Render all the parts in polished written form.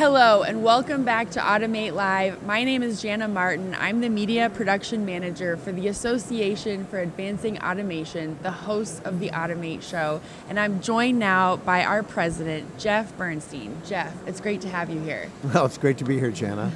Hello and welcome back to Automate Live. My name is Jana Martin. I'm the Media Production Manager for the Association for Advancing Automation, the host of the Automate Show. And I'm joined now by our president, Jeff Burnstein. Jeff, it's great to have you here. Well, it's great to be here, Jana.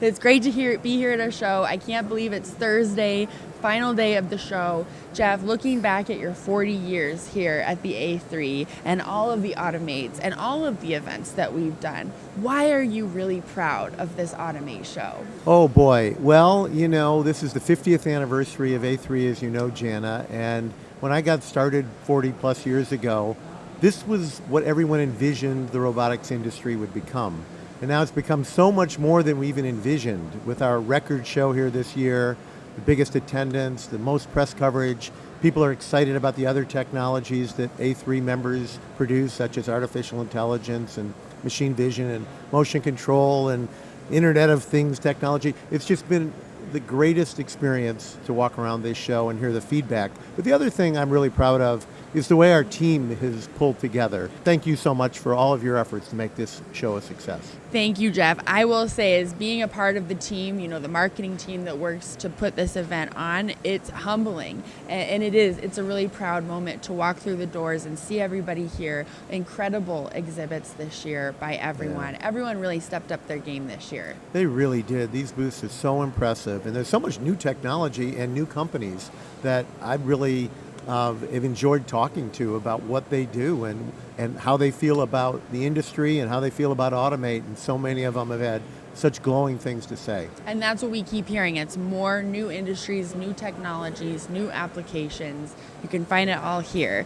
It's great to be here at our show. I can't believe it's Thursday, final day of the show. Jeff, looking back at your 40 years here at the A3 and all of the Automates and all of the events that we've done, why are you really proud of this Automate show? Oh boy. Well, this is the 50th anniversary of A3, as you know, Jana. And when I got started 40 plus years ago, this was what everyone envisioned the robotics industry would become. And now it's become so much more than we even envisioned with our record show here this year, the biggest attendance, the most press coverage. People are excited about the other technologies that A3 members produce, such as artificial intelligence and machine vision and motion control and Internet of Things technology. It's just been the greatest experience to walk around this show and hear the feedback. But the other thing I'm really proud of is the way our team has pulled together. Thank you so much for all of your efforts to make this show a success. Thank you, Jeff. I will say, as being a part of the team, the marketing team that works to put this event on, it's humbling. And it's a really proud moment to walk through the doors and see everybody here. Incredible exhibits this year by everyone. Yeah. Everyone really stepped up their game this year. They really did. These booths are so impressive. And there's so much new technology and new companies that I really have enjoyed talking to about what they do and how they feel about the industry and how they feel about Automate. And so many of them have had such glowing things to say. And that's what we keep hearing. It's more new industries, new technologies, new applications. You can find it all here.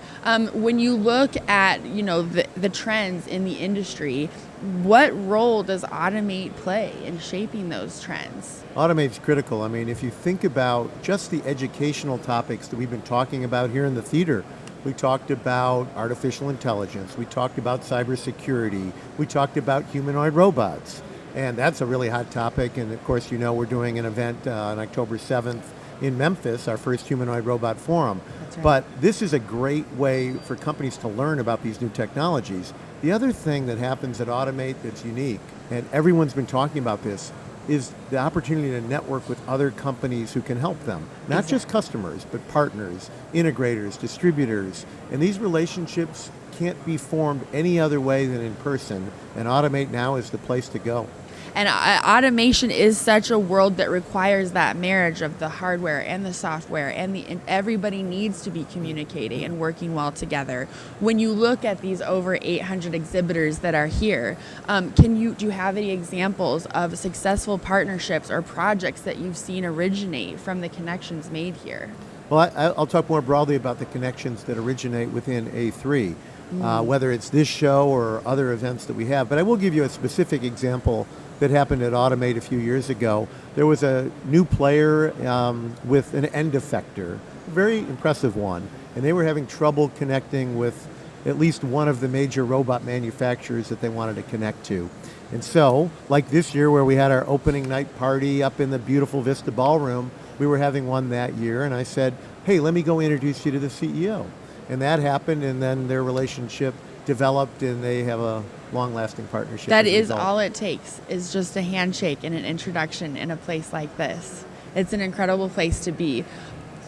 When you look at, the trends in the industry, what role does Automate play in shaping those trends? Automate's critical. I mean, if you think about just the educational topics that we've been talking about here in the theater, we talked about artificial intelligence, we talked about cybersecurity, we talked about humanoid robots. And that's a really hot topic. And of course, we're doing an event on October 7th in Memphis, our first humanoid robot forum. That's right. But this is a great way for companies to learn about these new technologies. The other thing that happens at Automate that's unique, and everyone's been talking about this, is the opportunity to network with other companies who can help them. Not just customers, but partners, integrators, distributors. And these relationships can't be formed any other way than in person. And Automate now is the place to go. And automation is such a world that requires that marriage of the hardware and the software, and everybody needs to be communicating and working well together. When you look at these over 800 exhibitors that are here, do you have any examples of successful partnerships or projects that you've seen originate from the connections made here? Well, I'll talk more broadly about the connections that originate within A3, whether it's this show or other events that we have. But I will give you a specific example that happened at Automate a few years ago. There was a new player with an end effector, a very impressive one, and they were having trouble connecting with at least one of the major robot manufacturers that they wanted to connect to. And so, like this year where we had our opening night party up in the beautiful Vista Ballroom, we were having one that year, and I said, hey, let me go introduce you to the CEO. And that happened, and then their relationship developed, and they have a long-lasting partnership. That is all it takes, is just a handshake and an introduction in a place like this. It's an incredible place to be.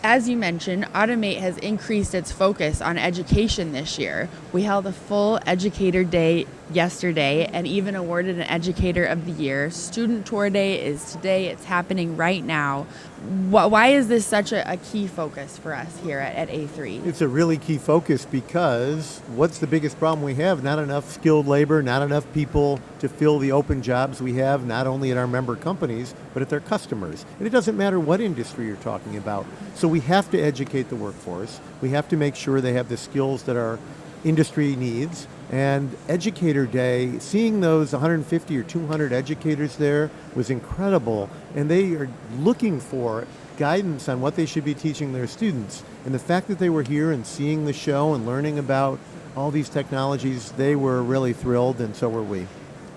As you mentioned, Automate has increased its focus on education this year. We held a full Educator Day yesterday and even awarded an Educator of the Year. Student Tour Day is today. It's happening right now. Why is this such a key focus for us here at A3? It's a really key focus because what's the biggest problem we have? Not enough skilled labor, not enough people to fill the open jobs we have, not only at our member companies, but at their customers. And it doesn't matter what industry you're talking about. So we have to educate the workforce. We have to make sure they have the skills that our industry needs. And Educator Day, seeing those 150 or 200 educators there was incredible. And they are looking for guidance on what they should be teaching their students. And the fact that they were here and seeing the show and learning about all these technologies, they were really thrilled, and so were we.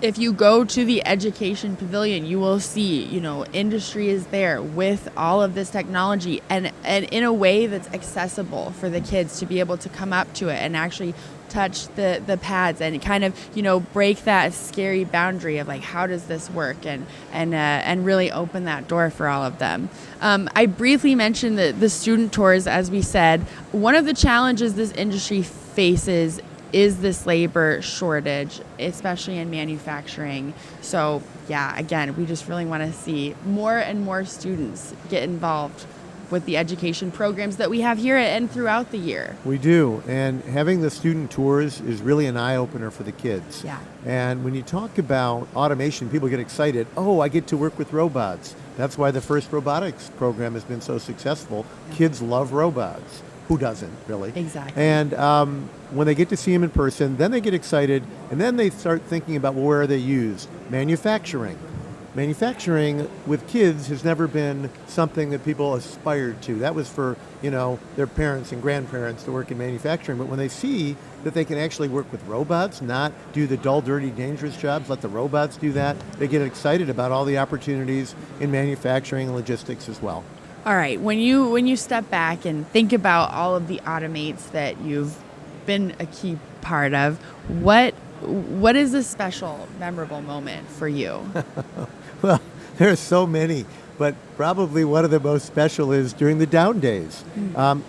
If you go to the education pavilion, you will see, industry is there with all of this technology and in a way that's accessible for the kids to be able to come up to it and actually touch the pads and kind of, break that scary boundary of like, how does this work and really open that door for all of them. I briefly mentioned the student tours, as we said. One of the challenges this industry faces is this labor shortage, especially in manufacturing. So yeah, again, we just really want to see more and more students get involved with the education programs that we have here and throughout the year. We do, and having the student tours is really an eye-opener for the kids. Yeah. And when you talk about automation, people get excited. Oh, I get to work with robots. That's why the first robotics program has been so successful. Kids love robots. Who doesn't, really? Exactly. And when they get to see them in person, then they get excited, and then they start thinking about, well, where are they used? Manufacturing. Manufacturing with kids has never been something that people aspired to. That was for, their parents and grandparents to work in manufacturing. But when they see that they can actually work with robots, not do the dull, dirty, dangerous jobs, let the robots do that, they get excited about all the opportunities in manufacturing and logistics as well. All right, when you step back and think about all of the automates that you've been a key part of, what is a special, memorable moment for you? Well, there are so many, but probably one of the most special is during the down days.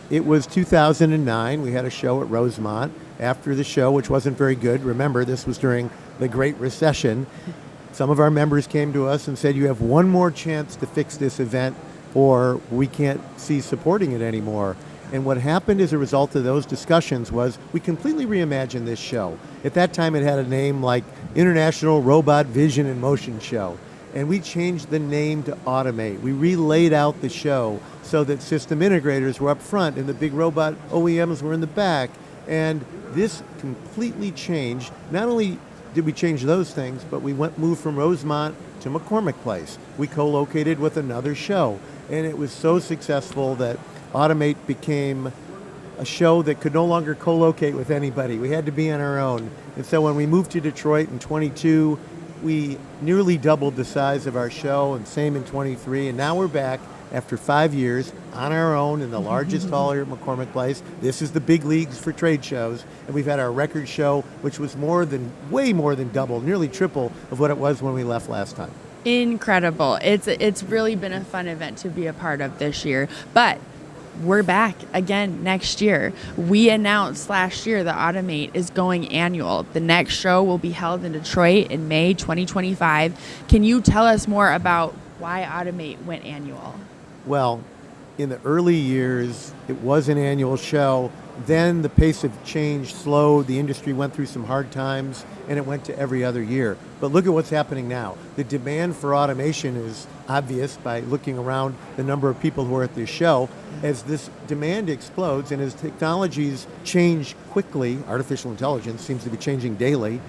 It was 2009. We had a show at Rosemont. After the show, which wasn't very good, remember, this was during the Great Recession, some of our members came to us and said, you have one more chance to fix this event or we can't see supporting it anymore. And what happened as a result of those discussions was we completely reimagined this show. At that time, it had a name like International Robot Vision and Motion Show. And we changed the name to Automate. We relaid out the show so that system integrators were up front and the big robot OEMs were in the back. And this completely changed. Not only did we change those things, but we moved from Rosemont to McCormick Place. We co-located with another show. And it was so successful that Automate became a show that could no longer co-locate with anybody. We had to be on our own. And so when we moved to Detroit in 22, we nearly doubled the size of our show, and same in 23. And now we're back after 5 years on our own in the largest hall here at McCormick Place. This is the big leagues for trade shows. And we've had our record show, which was way more than double, nearly triple of what it was when we left last time. Incredible. It's really been a fun event to be a part of this year. But we're back again next year. We announced last year the Automate is going annual. The next show will be held in Detroit in May 2025. Can you tell us more about why Automate went annual? Well, in the early years, it was an annual show. Then the pace of change slowed. The industry went through some hard times, and it went to every other year. But look at what's happening now. The demand for automation is obvious by looking around the number of people who are at this show. As this demand explodes and as technologies change quickly, artificial intelligence seems to be changing daily,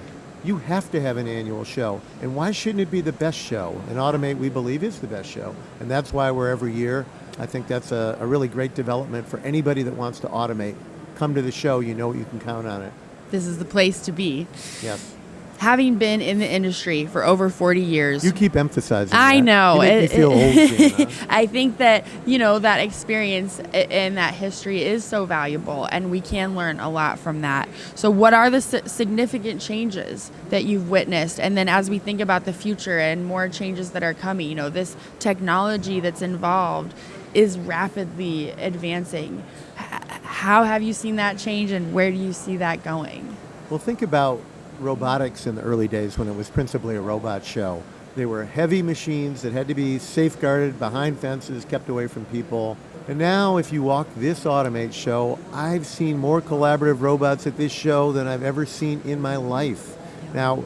you have to have an annual show. And why shouldn't it be the best show? And Automate, we believe, is the best show. And that's why we're every year. I think that's a really great development for anybody that wants to automate. Come to the show, you know you can count on it. This is the place to be. Yes. Having been in the industry for over 40 years. You keep emphasizing I that. know. You make me feel old, Jana. I think that, that experience and that history is so valuable, and we can learn a lot from that. So what are the significant changes that you've witnessed? And then as we think about the future and more changes that are coming, this technology that's involved is rapidly advancing. How have you seen that change, and where do you see that going? Well, think about robotics in the early days when it was principally a robot show. They were heavy machines that had to be safeguarded behind fences, kept away from people. And now if you walk this Automate show, I've seen more collaborative robots at this show than I've ever seen in my life. Now,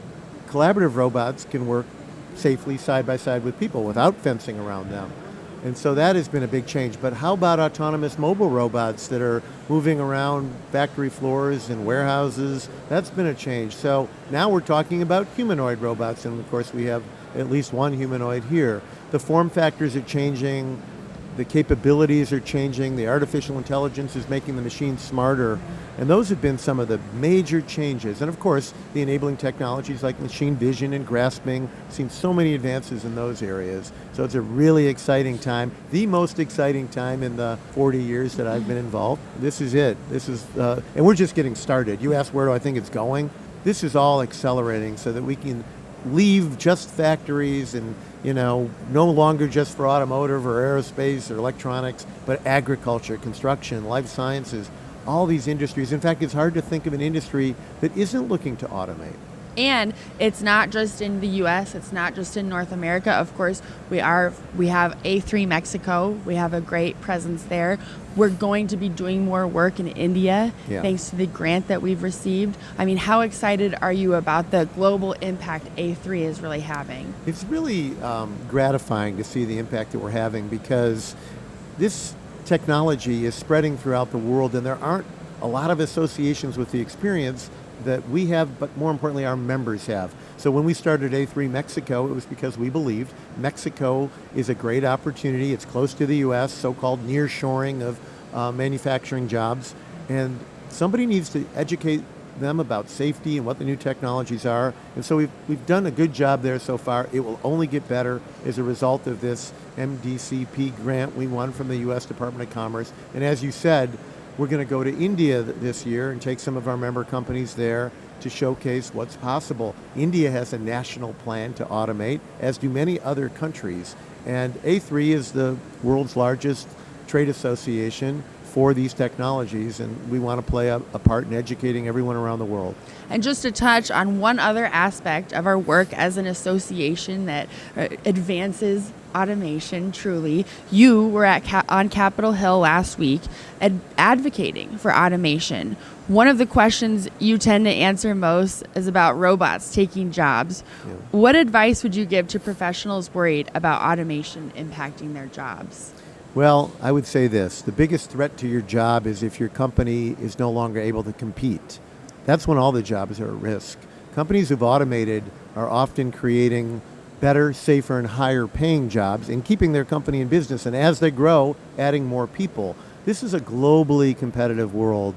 collaborative robots can work safely side by side with people without fencing around them. And so that has been a big change. But how about autonomous mobile robots that are moving around factory floors and warehouses? That's been a change. So now we're talking about humanoid robots, and of course we have at least one humanoid here. The form factors are changing. the capabilities are changing, the artificial intelligence is making the machines smarter, and those have been some of the major changes. And of course, the enabling technologies like machine vision and grasping, seen so many advances in those areas. So it's a really exciting time, the most exciting time in the 40 years that I've been involved. This is it. This is, and we're just getting started. You asked where do I think it's going? This is all accelerating so that we can leave just factories and, no longer just for automotive or aerospace or electronics, but agriculture, construction, life sciences, all these industries. In fact, it's hard to think of an industry that isn't looking to automate. And it's not just in the U.S., it's not just in North America. Of course, we have A3 Mexico. We have a great presence there. We're going to be doing more work in India, thanks to the grant that we've received. I mean, how excited are you about the global impact A3 is really having? It's really gratifying to see the impact that we're having, because this technology is spreading throughout the world, and there aren't a lot of associations with the experience that we have, but more importantly, our members have. So when we started A3 Mexico, it was because we believed Mexico is a great opportunity. It's close to the U.S., so-called nearshoring of manufacturing jobs, and somebody needs to educate them about safety and what the new technologies are. And so we've done a good job there so far. It will only get better as a result of this MDCP grant we won from the U.S. Department of Commerce. And as you said, we're going to go to India this year and take some of our member companies there to showcase what's possible. India has a national plan to automate, as do many other countries. And A3 is the world's largest trade association for these technologies, and we want to play a part in educating everyone around the world. And just to touch on one other aspect of our work as an association that advances automation truly, you were on Capitol Hill last week advocating for automation. One of the questions you tend to answer most is about robots taking jobs. Yeah. What advice would you give to professionals worried about automation impacting their jobs? Well, I would say this. The biggest threat to your job is if your company is no longer able to compete. That's when all the jobs are at risk. Companies who've automated are often creating better, safer, and higher paying jobs and keeping their company in business. And as they grow, adding more people. This is a globally competitive world.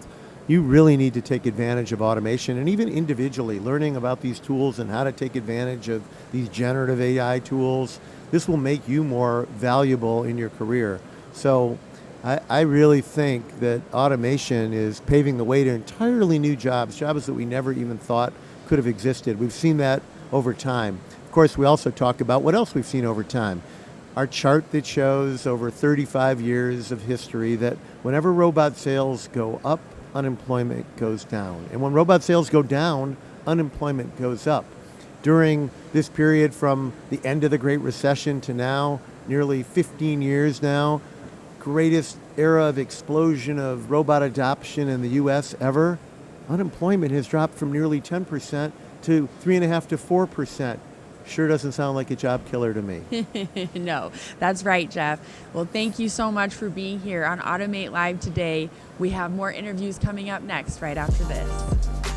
You really need to take advantage of automation, and even individually learning about these tools and how to take advantage of these generative AI tools. This will make you more valuable in your career. So I really think that automation is paving the way to entirely new jobs that we never even thought could have existed. We've seen that over time. Of course, we also talk about what else we've seen over time. Our chart that shows over 35 years of history that whenever robot sales go up, unemployment goes down. And when robot sales go down, unemployment goes up. During this period from the end of the Great Recession to now, nearly 15 years now, greatest era of explosion of robot adoption in the U.S. ever, unemployment has dropped from nearly 10% to 3.5% to 4%. Sure doesn't sound like a job killer to me. No, that's right, Jeff. Well, thank you so much for being here on Automate Live today. We have more interviews coming up next right after this.